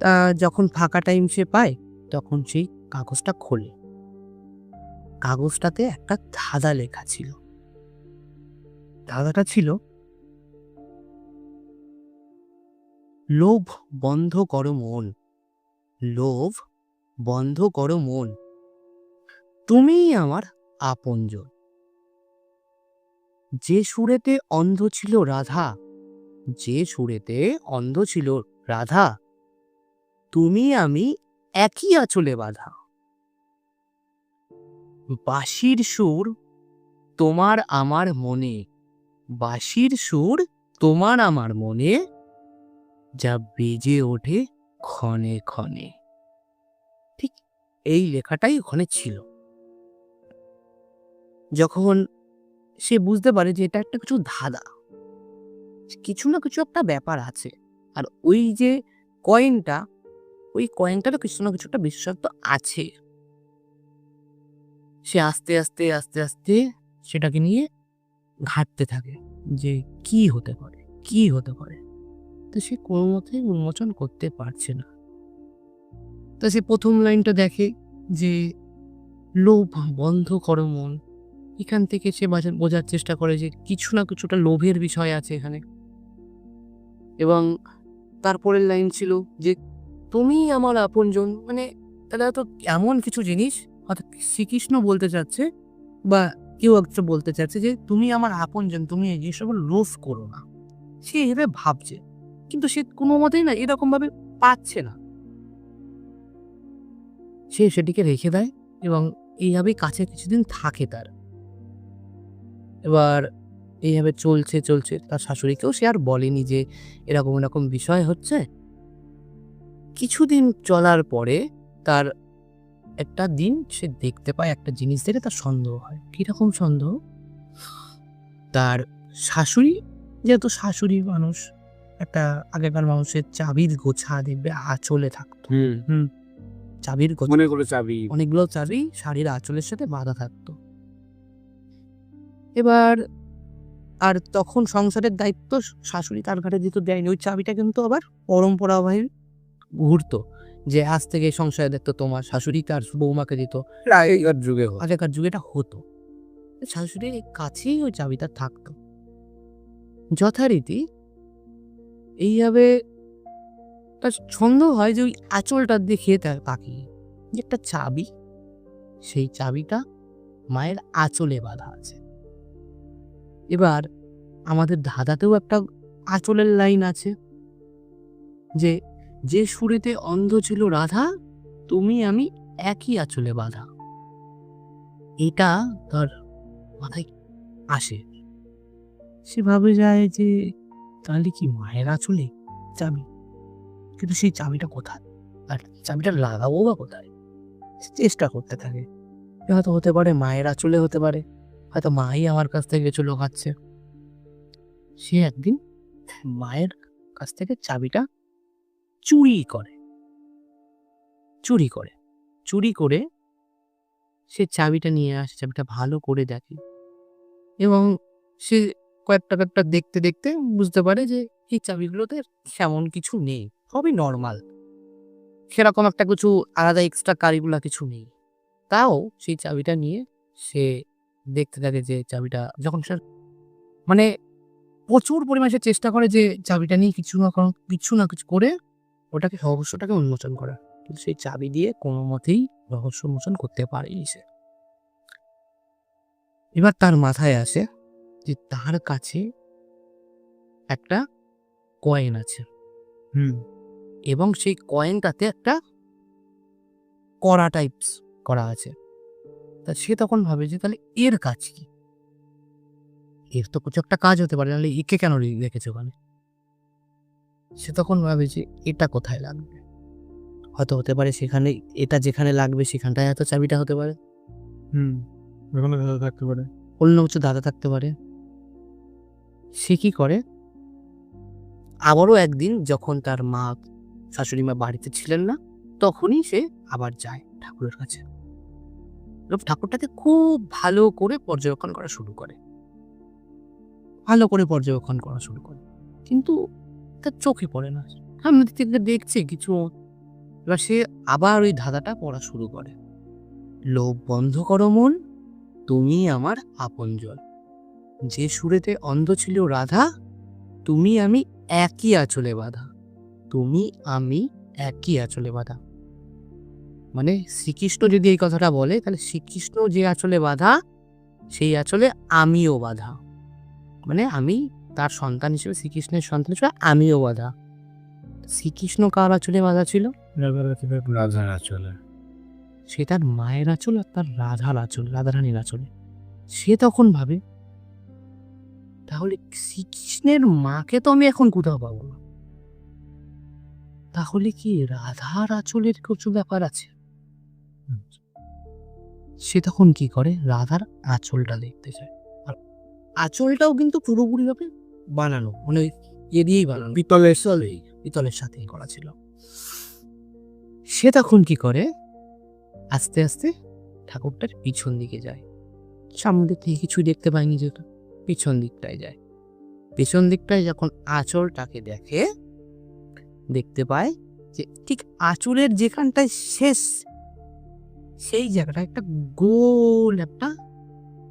তা যখন ফাঁকা টাইম সে পায়, তখন সেই কাগজটা খোলে, কাগজটাতে একটা ধাঁধা লেখা ছিল। ধাঁধাটা ছিল, লোভ বন্ধ করো মন, লোভ বন্ধ করো মন, তুমিই আমার আপনজন। যে সুরেতে অন্ধ ছিল রাধা, তুমি আমি একই আঁচলে বাঁধা। বাঁশির সুর তোমার আমার মনে, বাঁশির সুর তোমার আমার মনে, যা বেজে ওঠে ক্ষণে ক্ষণে। ঠিক এই লেখাটাই ওখানে ছিল। যখন সে বুঝতে পারে যে এটা একটা কিছু ধাঁধা, কিছু না কিছু একটা ব্যাপার আছে, আর ওই যে কয়েনটা, ওই কয়েনটারও কিছু না কিছু একটা বিশেষত্ব আছে, সে আস্তে আস্তে আস্তে আস্তে সেটাকে নিয়ে ঘাঁটতে থাকে যে কি হতে পারে, কি হতে পারে। তো সে কোনো মতেই উন্মোচন করতে পারছে না। তো সে প্রথম লাইনটা দেখে যে লোভ বন্ধ করো মন। এখান থেকে সে বোঝার চেষ্টা করে যে কিছু না কিছুটা লোভের বিষয় আছে এখানে। এবং তারপরের লাইন ছিল যে তুমি আমার আপনজন। মানে তারা তো এমন কিছু জিনিস অর্থাৎ শ্রীকৃষ্ণ বলতে চাচ্ছে বা কেউ একটা বলতে চাচ্ছে যে তুমি আমার আপনজন, তুমি এই জিনিসটা লোভ করো না। সে এভাবে ভাবছে, কিন্তু সে কোনো মতেই না এরকম ভাবে পাচ্ছে না। সে সেটিকে রেখে দেয় এবং এইভাবেই কাছে কিছুদিন থাকে তার। এবার এইভাবে চলছে চলছে, তার শাশুড়িকেও সে আর বলেনি যে এরকম এরকম বিষয় হচ্ছে। কিছুদিন চলার পরে তার একটা দিন সে দেখতে পায় একটা জিনিস দেখে তার সন্দেহ হয়। কিরকম সন্দেহ? তার শাশুড়ি, যেহেতু শাশুড়ি মানুষ, একটা আগেকার মানুষের চাবির গোছা দেখবে আঁচলে থাকতো। চাবির গোছা, মনে করে চাবি। অনেকগুলো চাবি শাড়ির আঁচলের সাথে বাঁধা থাকতো। এবার আর তখন সংসারের দায়িত্ব শাশুড়ি তার ঘাড়ে দিত, দেয়নি। ওই চাবিটা কিন্তু আবার পরম্পরাভাবে ঘুরতো, যে আজ থেকে সংসারের দায়িত্ব তোমার। শাশুড়ি তার বৌমাকে দিত। আগেকার যুগে হয়। আগেকার যুগে এটা হতো। শাশুড়ির কাছেই ওই চাবিটা থাকতো। যথারীতি এইভাবে তার সন্দেহ হয় যে ওই আঁচলটার দিকে তাকিয়ে যে একটা চাবি, সেই চাবিটা মায়ের আঁচলে বাঁধা আছে। এবার আমাদের ধাঁধাতেও একটা আঁচলের লাইন আছে যে যে সুরেতে অন্ধ ছিল রাধা, তুমি আমি একই আঁচলে বাঁধা। এটা তার মাথায় আসে। সে ভাবে যায় যে তাহলে কি মায়ের আঁচলে চাবি, কিন্তু সেই চাবিটা কোথায় আর চাবিটা লাগাবো বা কোথায়? সে চেষ্টা করতে থাকে। হয়তো হতে পারে মায়ের আঁচলে, হতে পারে হয়তো মাই আমার কাছ থেকে কিছু লোকাচ্ছে। সে একদিন মায়ের কাছ থেকে চাবিটা চুরি করে। চুরি করে সে চাবিটা নিয়ে আসে, চাবিটা ভালো করে দেখে এবং সে কয়েকটা দেখতে দেখতে বুঝতে পারে যে এই চাবিগুলোতে সেমন কিছু নেই, সবই নর্মাল, সেরকম একটা কিছু আলাদা এক্সট্রা কারিগুলা কিছু নেই। তাও সেই চাবিটা নিয়ে সে দেখতে থাকে যে চাবিটা, যখন সে মানে প্রচুর পরিমাণে সে চেষ্টা করে যে চাবিটা নিয়ে কিছু না কিছু করে ওটাকে রহস্যটাকে উন্মোচন করা, কিন্তু সেই চাবি দিয়ে কোনো মতেই রহস্য উন্মোচন করতে পারেনি সে। এবার তার মাথায় আসে যে তার কাছে একটা কয়েন আছে, এবং সেই কয়েনটাতে একটা কড়া টাইপস করা আছে। তা সে তখন ভাবে যে তাহলে এর কাজ কি, এর তো কিছু একটা কাজ হতে পারে, নাহলে একে কেন রেখেছে ওখানে। সে তখন ভাবে যে এটা কোথায় লাগবে, হয়তো হতে পারে সেখানে, এটা যেখানে লাগবে সেখানটায় হয়তো চাবিটা হতে পারে, ওখানে দাদা থাকতে পারে। অন্য কিছু দাদা থাকতে পারে। সে কি করে, আবারও একদিন যখন তার মা, শাশুড়ি মা বাড়িতে ছিলেন না, তখনই সে আবার যায় ঠাকুরের কাছে। ঠাকুরটাকে খুব ভালো করে পর্যবেক্ষণ করা শুরু করে, কিন্তু তার চোখে পড়ে না। সামনে থেকে দেখছে কিছু। এবার সে আবার ওই ধাঁধাটা পড়া শুরু করে। লোভ বন্ধ করো মন, তুমি আমার আপনজন। যে সুরেতে অন্ধ ছিল রাধা, তুমি আমি একই আঁচলে বাঁধা। তুমি আমি একই আঁচলে বাঁধা। মানে শ্রীকৃষ্ণ যদি এই কথাটা বলে, তাহলে শ্রীকৃষ্ণ যে আঁচলে বাঁধা, সেই আঁচলে আমিও বাঁধা। মানে আমি তার সন্তান হিসেবে, শ্রীকৃষ্ণের সন্তান হিসেবে আমিও বাঁধা। শ্রীকৃষ্ণ কার আঁচলে বাঁধা ছিল? রাজার আঁচলে। সে তার মায়ের আঁচল আর তার রাধার আঁচল, রাধারানীর আঁচলে। সে তখন ভাবে, তাহলে শ্রীকৃষ্ণের মাকে তো আমি এখন কোথাও পাবো না, তাহলে কি রাধার আঁচলের কিছু ব্যাপার আছে? সে তখন কি করে, রাধার আঁচলটা দেখতে চায়। আর আঁচলটাও কিন্তু পুরোপুরি ভাবে বানানো, মানে ওই ইয়ে দিয়েই বানানো, পিতলের সাথেই করা ছিল। সে তখন কি করে, আস্তে আস্তে ঠাকুরটার পিছন দিকে যায়। সামনে দিক থেকে কিছুই দেখতে পায়নি, যেটা পিছন দিকটায় যায়। পিছন দিকটায় যখন আঁচলটাকে দেখে, দেখতে পায় যে ঠিক আঁচলের যেখানটায় শেষ, সেই জায়গাটা একটা গোল একটা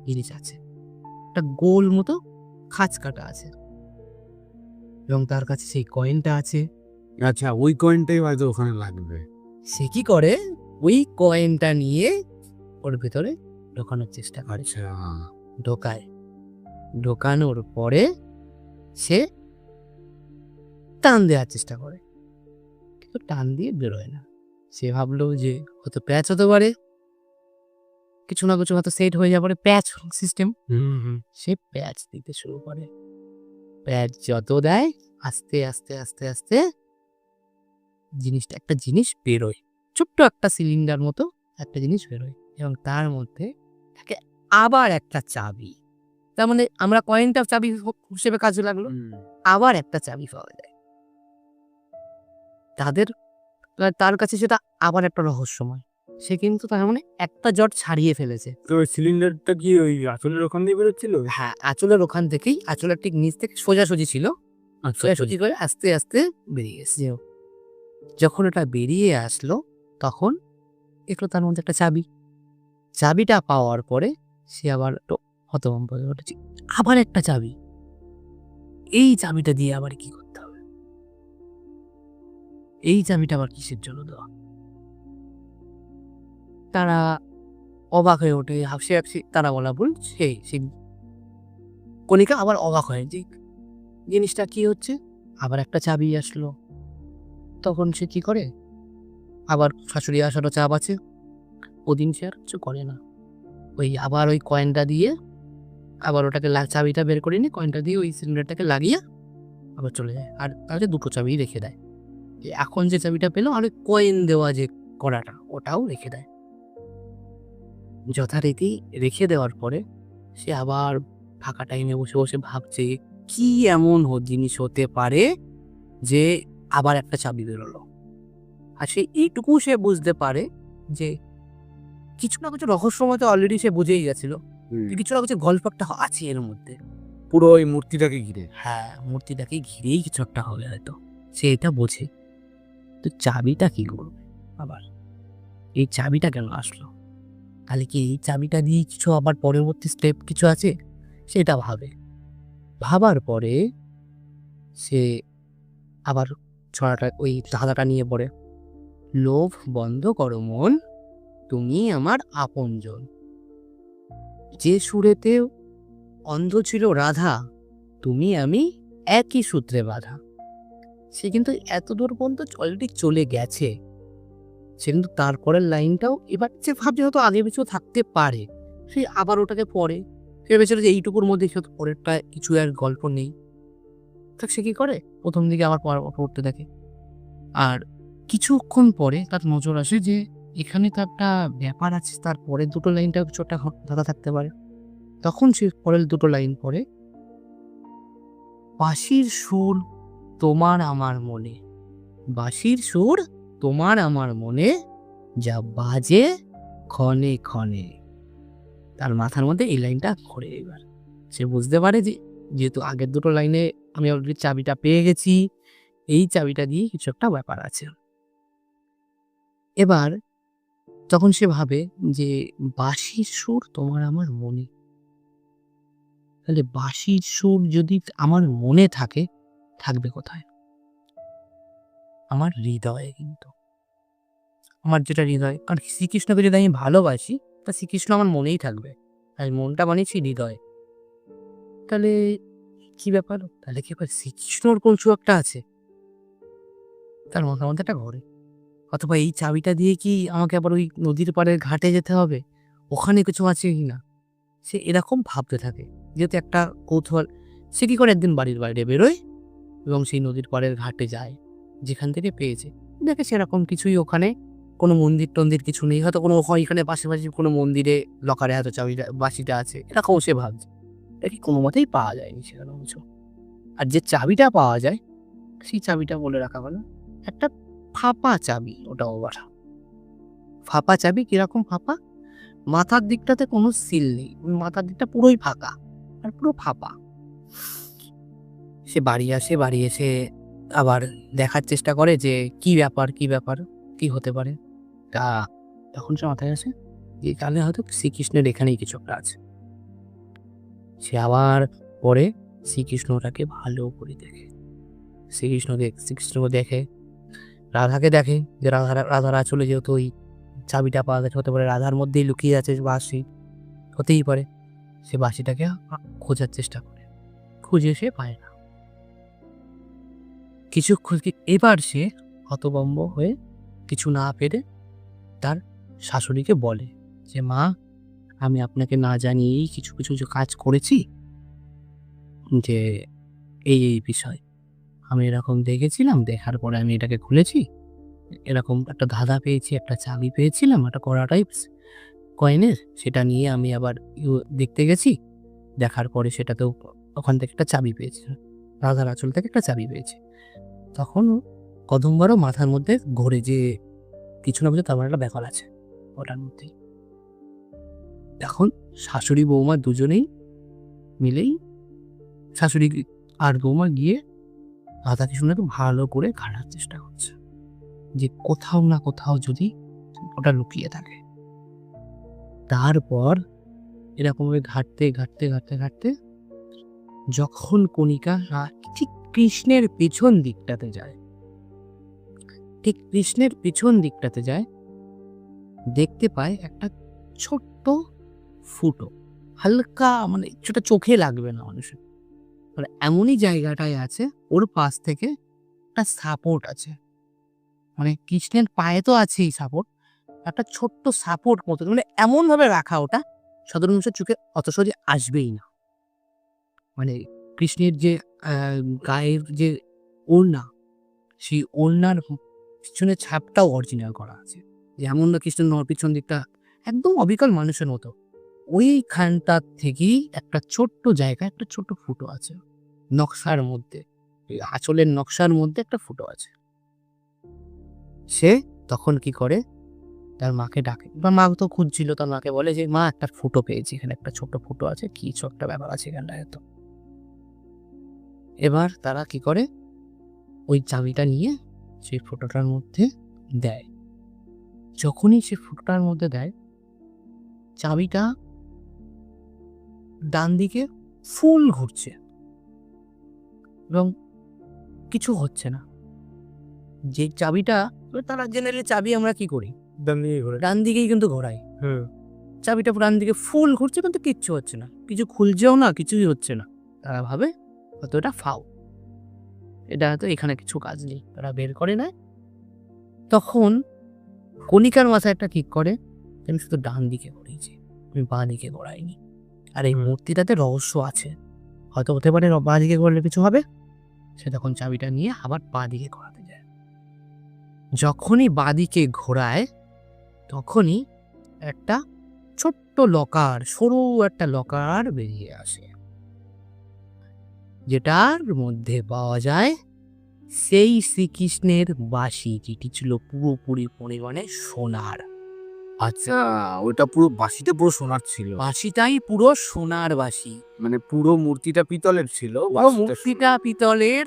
জিনিস আছে, একটা গোল মতো খাঁজ কাটা আছে, এবং তার কাছে সেই কয়েনটা আছে। আচ্ছা, ওই কয়েনটাই হয়তো ওখানে লাগবে। সে কি করে, ওই কয়েনটা নিয়ে ওর ভেতরে ঢোকানোর চেষ্টা করে। আচ্ছা, ঢোকায়, ঢোকানোর পরে সে টান দেওয়ার চেষ্টা করে, কিন্তু টান দিয়ে বেরোয় না। সে ভাবলো যে হয়তো প্যাচ হতে পারে, কিছু না কিছু হয়তো সেট হয়ে যাবে, প্যাচ সিস্টেম। সে প্যাচ দিতে শুরু করে। প্যাচ যত দেয়, আস্তে আস্তে আস্তে আস্তে জিনিসটা, একটা জিনিস বেরোয়, ছোট্ট একটা সিলিন্ডার মতো একটা জিনিস বেরোয়, এবং তার মধ্যে থাকে আবার একটা চাবি। তার মানে আমরা কয়েনটা চাবি হিসেবে কাজে লাগলো, আবার একটা চাবি পাওয়া যায় তার কাছে। সেটা আবার একটা রহস্যময়। সে কিন্তু তার মানে একটা জট ছাড়িয়ে ফেলেছে। তো ওই সিলিন্ডারটা কি ওই আঁচলের ওখান দিয়ে বেরোচ্ছিল? হ্যাঁ, আঁচলের ওখান থেকেই, আঁচলের ঠিক নিচ থেকে সোজাসুজি ছিল, সোজাসুজি করে আস্তে আস্তে বেরিয়ে এসছে। যখন এটা বেরিয়ে আসলো, তখন একটু তার মধ্যে একটা চাবি। চাবিটা পাওয়ার পরে সে আবার একটু হতভম্ব হয়ে উঠেছে, আবার একটা চাবি, এই চাবিটা দিয়ে আবার কি করতে হবে, এই চাবিটা আবার কিসের জন্য দেওয়া? তারা অবাক হয়ে ওঠে, হাসি হাসি তারা বলা ভুল, সেই কণিকা আবার অবাক হয় যে জিনিসটা কি হচ্ছে, আবার একটা চাবি আসলো। তখন সে কি করে, আবার শাশুড়ি আসারও চাপ আছে, ওদিন সে আর কিছু করে না, ওই আবার ওই কয়েনটা দিয়ে আবার ওটাকে চাবিটা বের করে নিয়ে কয়েনটা দিয়ে ওই সিলিন্ডারটাকে লাগিয়ে আবার চলে যায়। আর তাহলে দুটো চাবি রেখে দেয়, এখন যে চাবিটা পেলো আর ওই কয়েন দেওয়া যে কড়াটা, ওটাও রেখে দেয়। যথারীতি রেখে দেওয়ার পরে সে আবার ফাঁকা টাইমে বসে বসে ভাবছে, কি এমন জিনিস হতে পারে যে আবার একটা চাবি বেরোলো। আর সে এইটুকু সে বুঝতে পারে যে কিছু না কিছু রহস্যময় তো অলরেডি সে বুঝেই গেছিল, কিছু না কিছু গল্প একটা আছে এর মধ্যে। পুরো ওই মূর্তিটাকে ঘিরে। হ্যাঁ, মূর্তিটাকে ঘিরেই কিছু একটা হবে হয়তো, সে এটা বোঝে। তো চাবিটা কি করবে আবার, এই চাবিটা কেন আসলো, তাহলে কি এই চাবিটা দিয়ে কিছু আবার পরবর্তী স্টেপ কিছু আছে, সেটা ভাবার পরে সে আবার ছড়াটা, ওই ধাঁধাটা নিয়ে পড়ে, লোভ বন্ধ করো মন, তুমি আমার আপনজন। যে সুরেতে অন্ধ ছিল রাধা, তুমি আমি একই সূত্রে বাঁধা। সে কিন্তু এত দূর পর্যন্ত অলরেডি চলে গেছে, সে কিন্তু তারপরের লাইনটাও এবার সে ভাবছে হয়তো আগে পিছু থাকতে পারে, সে আবার ওটাকে পড়ে, সে ভেবেছিল যে এইটুকুর মধ্যে হয়তো পরেরটা কিছু আর গল্প নেই। так সে কি করে, প্রথম দিকে আবার পড়তে থাকে। আর কিছুক্ষণ পরে তার নজর আসে যে এখানে তো একটা ব্যাপার আছে, তার পরের দুটো লাইনটাও কিছু একটা ধাঁধা থাকতে পারে। তখন সে পরের দুটো লাইন পড়ে, বাঁশির সুর তোমার আমার মনে, বাঁশির সুর তোমার আমার মনে, যা বাজে ক্ষণে ক্ষণে। তার মাথার মধ্যে এই লাইনটা ঘোরে। এবার সে বুঝতে পারে যে যেহেতু আগের দুটো লাইনে আমি অলরেডি চাবিটা পেয়ে গেছি, এই চাবিটা দিয়ে কিছু একটা ব্যাপার আছে। এবার তখন সে ভাবে যে বাঁশির সুর তোমার আমার মনে, তাহলে বাঁশির সুর যদি আমার মনে থাকে, থাকবে কোথায়? আমার হৃদয়ে। কিন্তু আমার যেটা হৃদয়, কারণ শ্রীকৃষ্ণকে যদি আমি ভালোবাসি, তা শ্রীকৃষ্ণ আমার মনেই থাকবে, আর মনটা বানিয়েছি হৃদয়। তাহলে কি ব্যাপার, তাহলে কি ব্যাপার, শ্রীকৃষ্ণর কিছু একটা আছে। তার মাথার মধ্যে একটা ঘরে, অথবা এই চাবিটা দিয়ে কি আমাকে আবার ওই নদীর পাড়ের ঘাটে যেতে হবে, ওখানে কিছু আছে কি না। সে এরকম ভাবতে থাকে, যেহেতু একটা কৌতূহল। সে কি করে একদিন বাড়ির বাইরে বেরোয় এবং সেই নদীর পাড়ের ঘাটে যায় যেখান থেকে পেয়েছে। দেখে সেরকম কিছুই ওখানে কোনো মন্দির টন্দির কিছু নেই, হয়তো কোনো এখানে পাশাপাশি কোনো মন্দিরে লকারে হয়তো চাবিটা বাসিটা আছে, এরকম সে ভাবছে। দেখি কোনো মতেই পাওয়া যায়নি সেখানে অংশ। আর যে চাবিটা পাওয়া যায় সেই চাবিটা বলে রাখা হলো একটা ফাঁপা চাবি। ওটাও আবার ফাঁপা চাবি। কিরকম ফাঁপা? মাথার দিকটাতে কোনো সিল নেই, মাথার দিকটা পুরোই ফাঁকা আর পুরো ফাঁপা। সে বাড়ি আসে, বাড়ি এসে আবার দেখার চেষ্টা করে যে কি ব্যাপার কি হতে পারে। তা তখন সে মাথায় আসে যে তাহলে হয়তো শ্রীকৃষ্ণের এখানেই কিছু একটা আছে। সে আবার পরে শ্রীকৃষ্ণটাকে ভালো করে দেখে। শ্রীকৃষ্ণকে দেখে, রাধাকে দেখে যে রাধার আঁচলে যেহেতু ওই চাবিটা পাওয়া গেছে, হতে পারে রাধার মধ্যেই লুকিয়ে আছে বাঁশি, হতেই পারে। সে বাঁশিটাকে খোঁজার চেষ্টা করে, খুঁজে সে পায় না। এবার সে হতভম্ব হয়ে কিছু না পেরে তার শাশুড়িকে বলে যে মা, আমি আপনাকে না জানিয়েই কিছু কিছু যে কাজ করেছি, যে এই বিষয় আমি এরকম দেখেছিলাম, দেখার পরে আমি এটাকে খুলেছি, এরকম একটা ধাঁধা পেয়েছি, একটা চাবি পেয়েছিলাম, একটা কড়া টাইপস কয়েনের, সেটা নিয়ে আমি আবার দেখতে গেছি, দেখার পরে সেটাতেও ওখান থেকে একটা চাবি পেয়েছি, রাধার আঁচল থেকে একটা চাবি পেয়েছি। তখন কদম্বারও মাথার মধ্যে ঘোরে যে কিছু না কিছু তেমন একটা ব্যাপার আছে ওটার মধ্যেই। এখন শাশুড়ি বৌমা দুজনেই মিলেই, শাশুড়ি আর বৌমা গিয়ে রাধাকৃষ্ণকে ভালো করে ঘাটার চেষ্টা করছে যে কোথাও না কোথাও যদি ওটা লুকিয়ে থাকে। তারপর এরকমভাবে ঘাটতে যখন কণিকা ঠিক কৃষ্ণের পেছন দিকটাতে যায়, দেখতে পায় একটা ছোট্ট ফুটো, হালকা, মানে সেটা চোখে লাগবে না মানুষের, মানে এমনই জায়গাটায় আছে। ওর পাশ থেকে একটা সাপোর্ট আছে, মানে কৃষ্ণের পায়ে তো আছেই সাপোর্ট, একটা ছোট্ট সাপোর্ট মতো, মানে এমন ভাবে রাখা ওটা সাধারণ মানুষের চোখে অত সহজে আসবেই না। মানে কৃষ্ণের যে গায়ের যে ওড়না, সেই ওড়নার পিছনের ছাপটাও অরিজিনাল করা আছে, যেমন না কৃষ্ণের পিছন দিকটা একদম অবিকল মানুষের মতো, ওইখানটার থেকেই একটা ছোট্ট জায়গা, একটা ছোট্ট ফুটো আছে নকশার মধ্যে, আঁচলের নকশার মধ্যে একটা ফুটো আছে। সে তখন কি করে, তার মাকে ডাকে, বা মা তো খুঁজছিল, তার মাকে বলে যে মা, একটা ফুটো পেয়েছি, এখানে একটা ছোট্ট ফুটো আছে, কি একটা ব্যাপার আছে এখানটায় তো। এবার তারা কি করে, ওই চাবিটা নিয়ে সেই ফুটোটার মধ্যে দেয়। যখনই সে ফুটোটার মধ্যে দেয়, চাবিটা ডান দিকে ফুল ঘুরছে এবং কিছু হচ্ছে না। যে চাবিটা, তারা জেনারেলি চাবি আমরা কি করি, ডান দিকেই কিন্তু ঘোরাই। চাবিটা ডান দিকে ফুল ঘুরছে কিন্তু কিচ্ছু হচ্ছে না, কিছু খুলছেও না, কিছুই হচ্ছে না। তারা ভাবে হয়তো এটা ফাউ, এটা হয়তো এখানে কিছু কাজ নেই, তারা বের করে নেয়। তখন কণিকার মাথায় একটা ঠিক করে, আমি শুধু ডান দিকে ঘুরিয়েছি, আমি বাঁ দিকে ঘোরাইনি। আর এই মূর্তিটাতে রহস্য আছে, হয়তো হতে পারে বাঁ দিকে ঘোরালে কিছু হবে। সে তখন চাবিটা নিয়ে আবার বাঁ দিকে ঘোরাতে যায়। যখনই বাঁ দিকে ঘোরায়, তখনই একটা ছোট্ট লকার, সরু একটা লকার বেরিয়ে আসে, যেটার মধ্যে পাওয়া যায় সেই শ্রীকৃষ্ণের বাঁশি, যেটি ছিল পুরোপুরি পরিমাণে সোনার। আচ্ছা, ওটা পুরো বাঁশিটা পুরো সোনার ছিল, বাঁশিটাই পুরো সোনার বাঁশি, মানে পুরো মূর্তিটা পিতলের ছিল, পুরো মূর্তিটা পিতলের,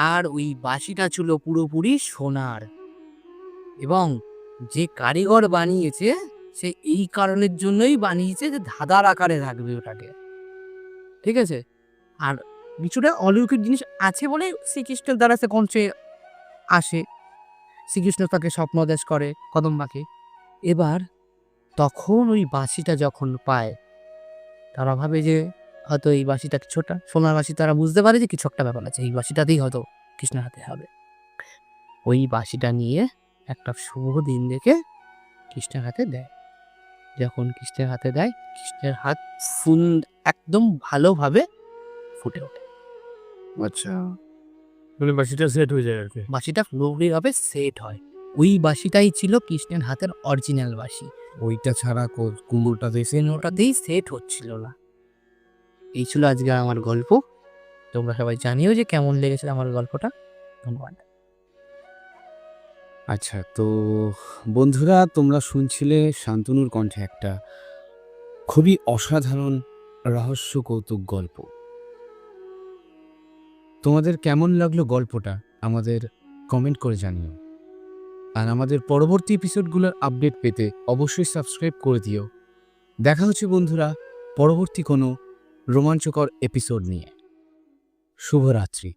আর ওই বাঁশিটা ছিল পুরোপুরি সোনার। এবং যে কারিগর বানিয়েছে, সে এই কারণের জন্যই বানিয়েছে যে ধাঁধার আকারে রাখবে ওটাকে, ঠিক আছে। আর কিছুটা অলৌকিক জিনিস আছে বলে শ্রীকৃষ্ণের দ্বারা সে কঞ্চে আসে, শ্রীকৃষ্ণ তাকে স্বপ্নদেশ করে কদম্বাকে। এবার তখন ওই বাঁশিটা যখন পায়, তারা ভাবে যে হয়তো এই বাঁশিটা কিছুটা সোনার বাঁশি, তারা বুঝতে পারে যে কিছু একটা ব্যাপার আছে, এই বাঁশিটাতেই হয়তো কৃষ্ণের হাতে হবে। ওই বাঁশিটা নিয়ে একটা শুভ দিন দেখে কৃষ্ণের হাতে দেয়। যখন কৃষ্ণের হাতে দেয়, কৃষ্ণের হাত একদম ভালোভাবে ফুটে ওঠে। আচ্ছা, মানে বাসিটা সেট হয়ে যায় আর কি। বাঁশিটা পুরোপুরিভাবে সেট হয়। ওই বাঁশিটাই ছিল কৃষ্ণের হাতের অরিজিনাল বাঁশি। ওইটা ছাড়া কুমোরটাতে ওটাতেই সেট হচ্ছিল না। এই ছিল আজকে আমার গল্প। তোমরা সবাই জানিও যে কেমন লেগেছে আমার গল্পটা। ধন্যবাদ। আচ্ছা, তো বন্ধুরা, তোমরা শুনছিলে শান্তনুর কণ্ঠে একটা খুবই অসাধারণ রহস্য কৌতুক গল্প। তোমাদের কেমন লাগলো গল্পটা আমাদের কমেন্ট করে জানিও। আর আমাদের পরবর্তী এপিসোডগুলোর আপডেট পেতে অবশ্যই সাবস্ক্রাইব করে দিও। দেখা হচ্ছে বন্ধুরা পরবর্তী কোনো রোমাঞ্চকর এপিসোড নিয়ে। শুভরাত্রি।